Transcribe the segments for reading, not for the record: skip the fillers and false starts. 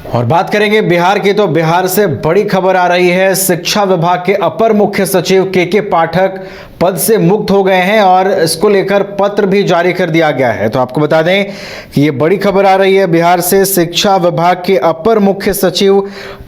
और बात करेंगे बिहार की, तो बिहार से बड़ी खबर आ रही है। शिक्षा विभाग के अपर मुख्य सचिव के पाठक पद से मुक्त हो गए हैं और इसको लेकर पत्र भी जारी कर दिया गया है। तो आपको बता दें कि ये बड़ी खबर आ रही है। बिहार से शिक्षा विभाग के अपर मुख्य सचिव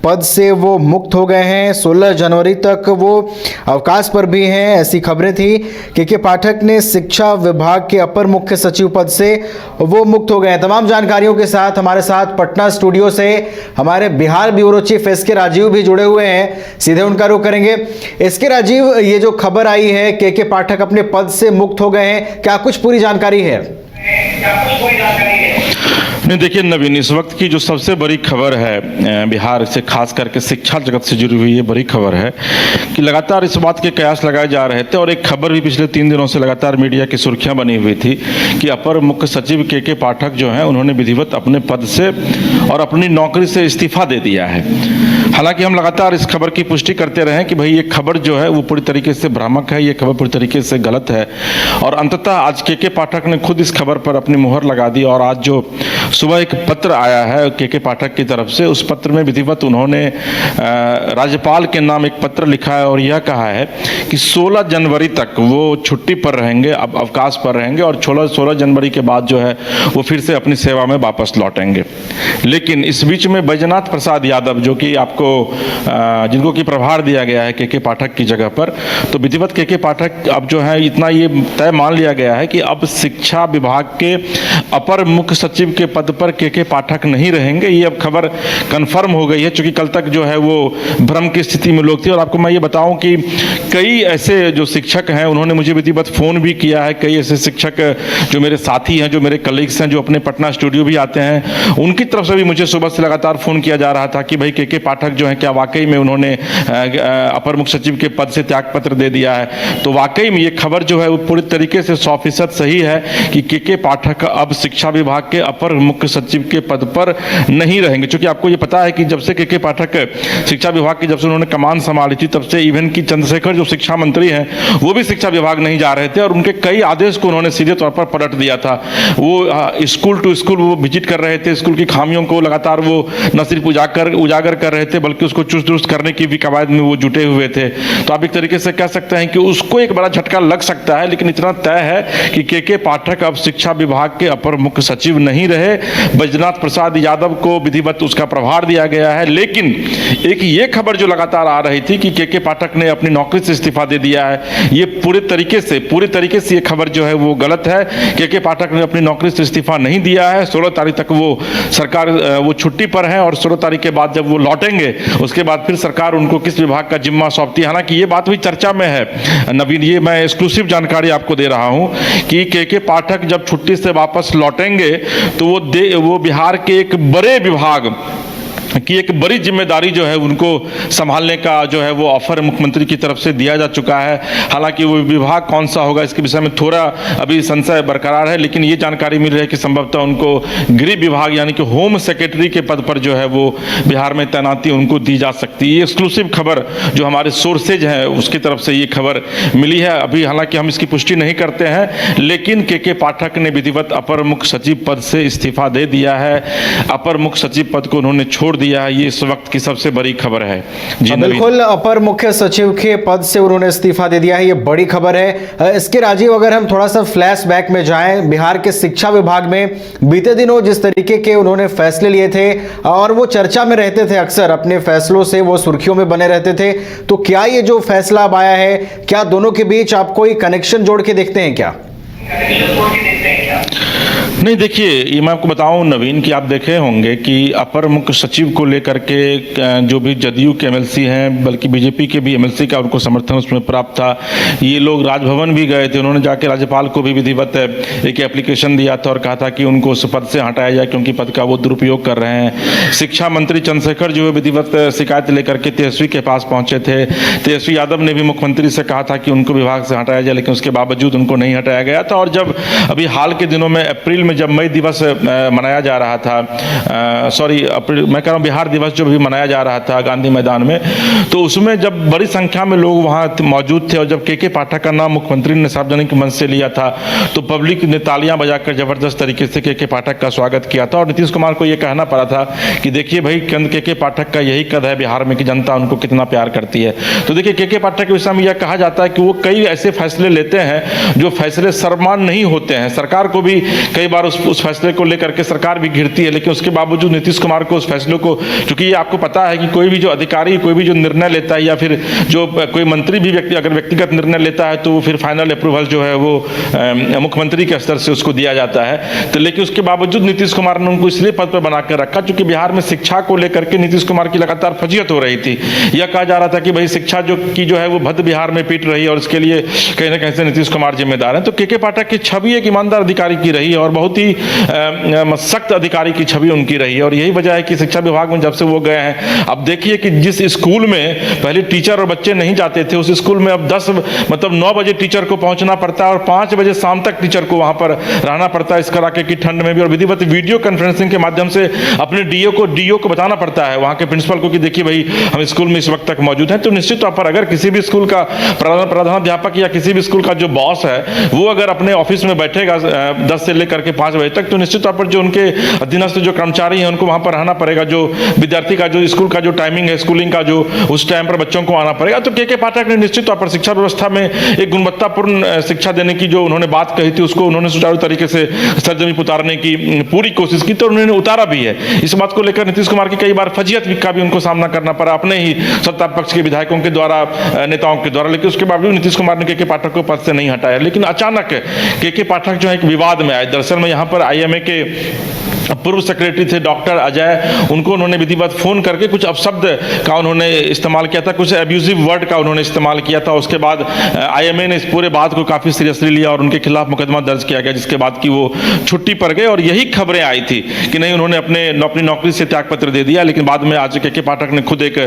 पद से वो मुक्त हो गए हैं। 16 जनवरी तक वो अवकाश पर भी हैं, ऐसी खबरें थी। के पाठक ने शिक्षा विभाग के अपर मुख्य सचिव पद से वो मुक्त हो गए हैं। तमाम जानकारियों के साथ हमारे साथ पटना स्टूडियो से हमारे बिहार ब्यूरो चीफ एस के राजीव भी जुड़े हुए हैं, सीधे उनका रुख करेंगे। एस के राजीव, ये जो खबर आई है के पाठक अपने पद से मुक्त हो गए हैं, क्या कुछ पूरी जानकारी है? नहीं, देखिए नवीन, इस वक्त की जो सबसे बड़ी खबर है बिहार से, खास करके शिक्षा जगत से जुड़ी हुई ये बड़ी खबर है कि लगातार इस बात के कयास लगाए जा रहे थे और एक खबर भी पिछले 3 दिनों से लगातार मीडिया की सुर्खियां बनी हुई थी कि अपर मुख्य सचिव के पाठक जो हैं उन्होंने विधिवत अपने पद से और अपनी नौकरी से इस्तीफा दे दिया है। हालांकि हम लगातार इस खबर की पुष्टि करते रहे कि भाई ये खबर जो है वो पूरी तरीके से भ्रामक है, ये खबर पूरी तरीके से गलत है। और अंततः आज के पाठक ने खुद इस खबर पर अपनी मुहर लगा दी और आज जो सुबह एक पत्र आया है के पाठक की तरफ से, उस पत्र में विधिवत उन्होंने राज्यपाल के नाम एक पत्र लिखा है और यह कहा है कि 16 जनवरी तक वो छुट्टी पर रहेंगे, अब अवकाश पर रहेंगे और 16 जनवरी के बाद जो है वो फिर से अपनी सेवा में वापस लौटेंगे। लेकिन इस बीच में बैजनाथ प्रसाद यादव, जो कि आपको जिनको कि प्रभार दिया गया है के पाठक की जगह पर, तो विधिवत के पाठक अब जो है इतना ये तय मान लिया गया है कि अब शिक्षा विभाग के अपर मुख्य सचिव के पद पर के पाठक नहीं रहेंगे। ये अब खबर कंफर्म हो गई है, क्योंकि कल तक जो है वो भ्रम की स्थिति में लोग थे। और आपको मैं ये बताऊं कि कई ऐसे जो शिक्षक हैं उन्होंने मुझे विधिवत फोन भी किया है। कई ऐसे शिक्षक जो मेरे साथी हैं, जो मेरे कलीग्स हैं, जो अपने पटना स्टूडियो भी आते हैं, उनकी तरफ से भी मुझे सुबह से लगातार फोन किया जा रहा था कि भाई के पाठक जो है क्या वाकई में उन्होंने अपर मुख्य सचिव के पद से त्यागपत्र दे दिया है। तो वाकई में ये खबर जो है वो पूरी तरीके से 100% सही है कि के पाठक अब शिक्षा विभाग के अपर मुख्य सचिव के पद पर नहीं रहेंगे। क्योंकि आपको ये पता है कि जब से के पाठक शिक्षा विभाग की जब से उन्होंने कमान संभाली थी, तब से इवन की चंद्रशेखर जो शिक्षा मंत्री हैं वो भी शिक्षा विभाग नहीं जा रहे थे और उनके कई आदेश को उन्होंने सीधे तौर पर पलट दिया था। वो स्कूल टू स्कूल वो विजिट कर रहे थे, स्कूल की खामियों को लगातार वो न सिर्फ उजागर कर रहे थे बल्कि उसको चुस्त दुरुस्त करने की भी कवायद में वो जुटे हुए थे। तो आप एक तरीके से कह सकते हैं कि उसको एक बड़ा झटका लग सकता है। लेकिन इतना तय है कि के पाठक अब शिक्षा विभाग के अपर मुख्य सचिव नहीं रहे। बैजनाथ प्रसाद यादव को विधिवत उसका प्रभार दिया गया है। लेकिन एक ये खबर जो लगातार आ रही थी कि के पाठक ने अपनी नौकरी से इस्तीफा दे दिया है, ये पूरी तरीके से ये खबर जो है वो गलत है। के पाठक ने अपनी नौकरी से इस्तीफा नहीं दिया है। 16 तारीख तक वो सरकार वो छुट्टी पर है और 16 तारीख के बाद जब वो लौटेंगे उसके बाद फिर सरकार उनको किस विभाग का जिम्मा सौंपती है। हालांकि ये बात भी चर्चा में है नवीन, ये मैं एक्सक्लूसिव जानकारी आपको दे रहा हूं कि के पाठक जब छुट्टी से वापस लौटेंगे तो वो बिहार के एक बड़े विभाग कि एक बड़ी जिम्मेदारी जो है उनको संभालने का जो है वो ऑफर मुख्यमंत्री की तरफ से दिया जा चुका है। हालांकि वो विभाग कौन सा होगा इसके विषय में थोड़ा अभी संशय बरकरार है, लेकिन ये जानकारी मिल रही है कि संभवतः उनको गृह विभाग यानी कि होम सेक्रेटरी के पद पर जो है वो बिहार में तैनाती उनको दी जा सकती है। ये एक्सक्लूसिव खबर जो हमारे सोर्सेज हैं उसकी तरफ से ये खबर मिली है। अभी हालांकि हम इसकी पुष्टि नहीं करते हैं, लेकिन के पाठक ने विधिवत अपर मुख्य सचिव पद से इस्तीफा दे दिया है। अपर मुख्य सचिव पद को उन्होंने छोड़ दिया। ये इस वक्त की सबसे बड़ी खबर है। जी बिल्कुल, अपर मुख्य सचिव के पद से उन्होंने इस्तीफा दे दिया है, ये बड़ी खबर है। इसके राजीव, अगर हम थोड़ा सा फ्लैशबैक में जाएं, बिहार के शिक्षा विभाग में बीते दिनों जिस तरीके के उन्होंने फैसले लिए थे और वो चर्चा में रहते थे, अक्सर अपने फैसलों से वो सुर्खियों में बने रहते थे, तो क्या ये जो फैसला अब आया है, क्या दोनों के बीच आप कोई कनेक्शन जोड़ के देखते हैं क्या? नहीं, देखिए ये मैं आपको बताऊं नवीन कि आप देखे होंगे कि अपर मुख्य सचिव को लेकर के जो भी जदयू के एमएलसी हैं, बल्कि बीजेपी के भी एमएलसी का उनको समर्थन उसमें प्राप्त था। ये लोग राजभवन भी गए थे, उन्होंने जाके राज्यपाल को भी विधिवत एक एप्लीकेशन दिया था और कहा था कि उनको उस पद से हटाया जाए क्योंकि पद का वो दुरुपयोग कर रहे हैं। शिक्षा मंत्री चंद्रशेखर जो है विधिवत शिकायत लेकर के तेजस्वी के पास पहुंचे थे। तेजस्वी यादव ने भी मुख्यमंत्री से कहा था कि उनको विभाग से हटाया जाए, लेकिन उसके बावजूद उनको नहीं हटाया गया था। और जब अभी हाल के दिनों में अप्रैल में जब मई दिवस मनाया जा रहा था, मैं कह रहा हूँ बिहार दिवस जो भी मनाया जा रहा था गांधी मैदान में, तो उसमें जब बड़ी संख्या में लोग वहाँ मौजूद थे और जब के पाठक का नाम मुख्यमंत्री ने सार्वजनिक मंच से लिया था तो पब्लिक ने तालियां बजाकर जबरदस्त तरीके से के पाठक का स्वागत किया था। और नीतीश कुमार को यह कहना पड़ा था कि देखिए भाई के पाठक का यही कद है बिहार में कि जनता उनको कितना प्यार करती है। तो देखिए के पाठक के विषय में यह कहा जाता है कि वो कई ऐसे फैसले लेते हैं जो फैसले सर्वमान्य नहीं होते हैं। सरकार को भी कई बार उस फैसले को लेकर के सरकार भी घिरती है, लेकिन उसके बावजूद नीतीश कुमार को उस फैसलों को, क्योंकि ये आपको पता है कि कोई भी जो अधिकारी कोई भी जो निर्णय लेता है या फिर जो कोई मंत्री भी अगर व्यक्तिगत निर्णय लेता है तो वो फिर फाइनल अप्रूवल जो है वो मुख्यमंत्री के स्तर से उसको दिया जाता है। तो लेकिन उसके बावजूद नीतीश कुमार ने उनको इसलिए पद पर बनाकर रखा क्योंकि बिहार में शिक्षा को लेकर के नीतीश कुमार की लगातार फजीयत हो रही थी। यह कहा जा रहा था कि भाई शिक्षा जो है वो भद्द बिहार में पीट रही है और इसके लिए कहीं ना कहीं से नीतीश कुमार जिम्मेदार हैं। तो के पाठक की छवि एक ईमानदार अधिकारी की रही है और बहुत ही सख्त अधिकारी की छवि उनकी रही है और यही वजह है कि शिक्षा विभाग में जब से वो गए हैं, अब देखिए कि जिस स्कूल में पहले टीचर और बच्चे नहीं जाते थे उस स्कूल में अब 9 बजे टीचर को पहुंचना पड़ता है और 5 बजे शाम तक टीचर को वहां पर रहना पड़ता है इस कड़ाके की ठंड में भी, और विधिवत वीडियो कॉन्फ्रेंसिंग के माध्यम से अपने डीओ को बताना पड़ता है वहां के प्रिंसिपल को कि देखिए भाई हम स्कूल में इस वक्त तक मौजूद हैं। तो निश्चित तौर पर अगर किसी भी स्कूल का प्रधानाध्यापक या किसी भी स्कूल का जो बॉस है वो अगर अपने ऑफिस में बैठेगा 10 से लेकर के 5 बजे तक, तो निश्चित तौर पर जो उनके अधीनस्थ जो कर्मचारी हैं उनको वहां पर रहना पड़ेगा। जो विद्यार्थी का जो स्कूल का जो टाइमिंग है स्कूलिंग का जो उस टाइम पर बच्चों को आना पड़ेगा। तो के पाठक ने निश्चित तौर पर शिक्षा व्यवस्था में एक गुणवत्तापूर्ण शिक्षा देने की जो उन्होंने बात कही थी उसको उन्होंने सुचारू तरीके से सरजमी उतारने की पूरी कोशिश की, तो उन्होंने उतारा भी है। इस बात को लेकर नीतीश कुमार की कई बार फजीयत का भी उनको सामना करना पड़ा अपने ही सत्ता पक्ष के विधायकों के द्वारा, नेताओं के द्वारा, लेकिन उसके बावजूद नीतीश कुमार ने के पाठक को पद से नहीं हटाया। लेकिन अचानक के पाठक जो है एक विवाद में आए। दरअसल में यहाँ पर IMA के पूर्व सेक्रेटरी थे डॉक्टर अजय, उनको उन्होंने विधिवत फोन करके कुछ अपशब्द का उन्होंने इस्तेमाल किया था, कुछ एब्यूजिव वर्ड का उन्होंने इस्तेमाल किया था। उसके बाद IMA ने इस पूरे बात को काफी सीरियसली लिया और उनके खिलाफ मुकदमा दर्ज किया गया, जिसके बाद कि वो छुट्टी पर गए और यही खबरें आई थी कि नहीं उन्होंने अपनी नौकरी से त्यागपत्र दे दिया। लेकिन बाद में आज के पाठक ने खुद एक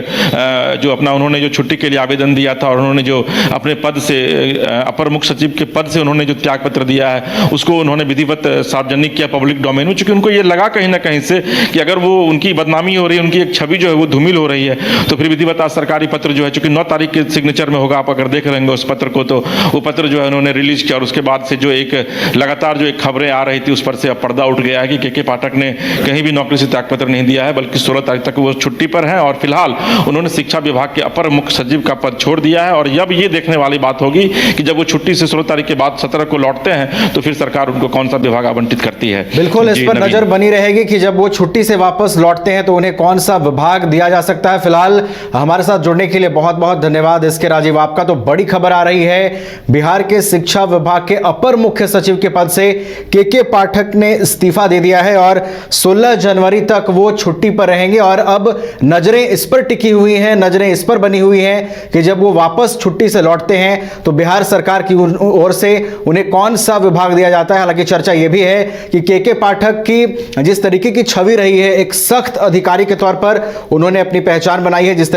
जो अपना उन्होंने जो छुट्टी के लिए आवेदन दिया था और उन्होंने जो अपने पद से अपर मुख्य सचिव के पद से उन्होंने जो त्यागपत्र दिया है उसको उन्होंने विधिवत सार्वजनिक किया पब्लिक डोमेन में, चूंकि उनको ये लगा कहीं ना कहीं से कि अगर वो उनकी बदनामी हो रही है, उनकी एक छवि जो है वो धूमिल हो रही है, तो फिर विधिवत सरकारी पत्र जो है चूंकि 9 तारीख के सिग्नेचर में होगा, आप अगर देख रहे होंगे उस पत्र को, तो वो पत्र जो है उन्होंने रिलीज किया और उसके बाद से जो एक लगातार जो एक खबरें आ रही थी उस पर से अब पर्दा उठ गया है कि के पाठक ने कहीं भी नौकरी से त्यागपत्र नहीं दिया है, बल्कि 16 तारीख तक वो छुट्टी पर है और फिलहाल उन्होंने शिक्षा विभाग के अपर मुख्य सचिव का पद छोड़ दिया है। और अब ये देखने वाली बात होगी कि जब वो छुट्टी से 16 तारीख के बाद 17 को लौटते हैं तो फिर सरकार उनको कौन सा विभाग आवंटित करती है। बिल्कुल इस पर नजर बनी रहेगी कि जब वो छुट्टी से वापस लौटते हैं तो उन्हें कौन सा विभाग दिया जा सकता है। फिलहाल हमारे साथ जुड़ने के लिए बहुत बहुत धन्यवाद इसके राजीव आपका। तो बड़ी खबर आ रही है, बिहार के शिक्षा विभाग के अपर मुख्य सचिव के पद से के पाठक ने इस्तीफा दे दिया है और 16 जनवरी तक वो छुट्टी पर रहेंगे। और अब नजरें इस पर टिकी हुई हैं, नजरें इस पर बनी हुई हैं कि जब वो वापस छुट्टी से लौटते हैं तो बिहार सरकार की ओर से उन्हें कौन सा विभाग दिया जाता है। हालांकि चर्चा यह भी है कि के पाठक की जिस तरीके की छवि रही है, एक सख्त अधिकारी के तौर पर उन्होंने अपनी पहचान बनाई है, जिस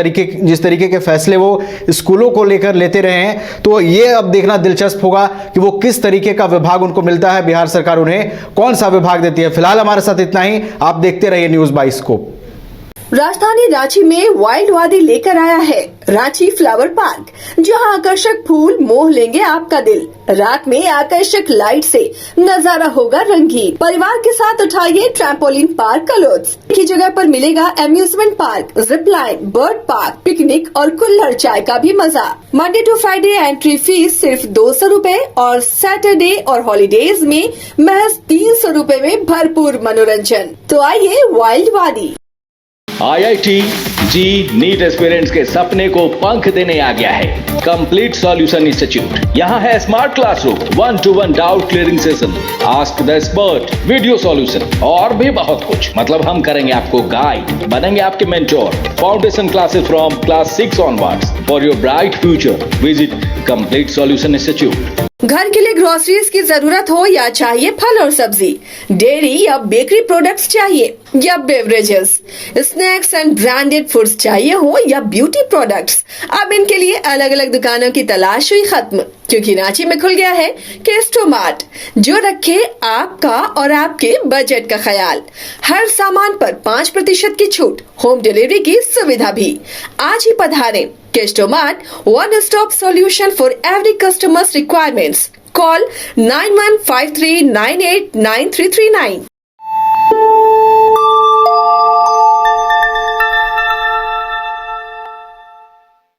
तरीके के फैसले वो स्कूलों को लेकर लेते रहे हैं, तो ये अब देखना दिलचस्प होगा कि वो किस तरीके का विभाग उनको मिलता है, बिहार सरकार उन्हें कौन सा विभाग देती है। फिलहाल हमारे साथ इतना ही, आप देखते रहिए न्यूज़ 22 को। राजधानी रांची में वाइल्ड वादी लेकर आया है रांची फ्लावर पार्क, जहां आकर्षक फूल मोह लेंगे आपका दिल। रात में आकर्षक लाइट से नजारा होगा रंगीन। परिवार के साथ उठाइए ट्रैम्पोलिन पार्क का लुत्फ। की जगह पर मिलेगा amusement park, zip line, bird park, picnic और कुल्हड़ चाय का भी मजा। Monday to Friday entry fee सिर्फ 200 रूपए और सैटरडे और हॉलीडेज में महज 300 रूपए में भरपूर मनोरंजन। तो आइए वाइल्ड वादी। IIT जी नीट एस्पिरेंट्स के सपने को पंख देने आ गया है कंप्लीट सॉल्यूशन इंस्टीट्यूट। यहाँ है smart classroom, 1-to-1 doubt clearing session, ask the expert, video solution और भी बहुत कुछ। मतलब हम करेंगे आपको गाइड, बनेंगे आपके mentor. Foundation classes from class 6 onwards for your bright future. Visit complete solution institute. घर के लिए ग्रोसरीज की जरूरत हो या चाहिए फल और सब्जी, डेयरी या बेकरी प्रोडक्ट्स चाहिए, या beverages, snacks and branded foods चाहिए हो या ब्यूटी प्रोडक्ट्स, अब इनके लिए अलग अलग दुकानों की तलाश हुई खत्म, क्योंकि रांची में खुल गया है केस्टोमार्ट, जो रखे आपका और आपके बजट का ख्याल। हर सामान पर 5% की छूट, होम डिलीवरी की सुविधा भी। आज ही पधारें Kestomart, one stop solution for every customers requirements. Call 9153989339।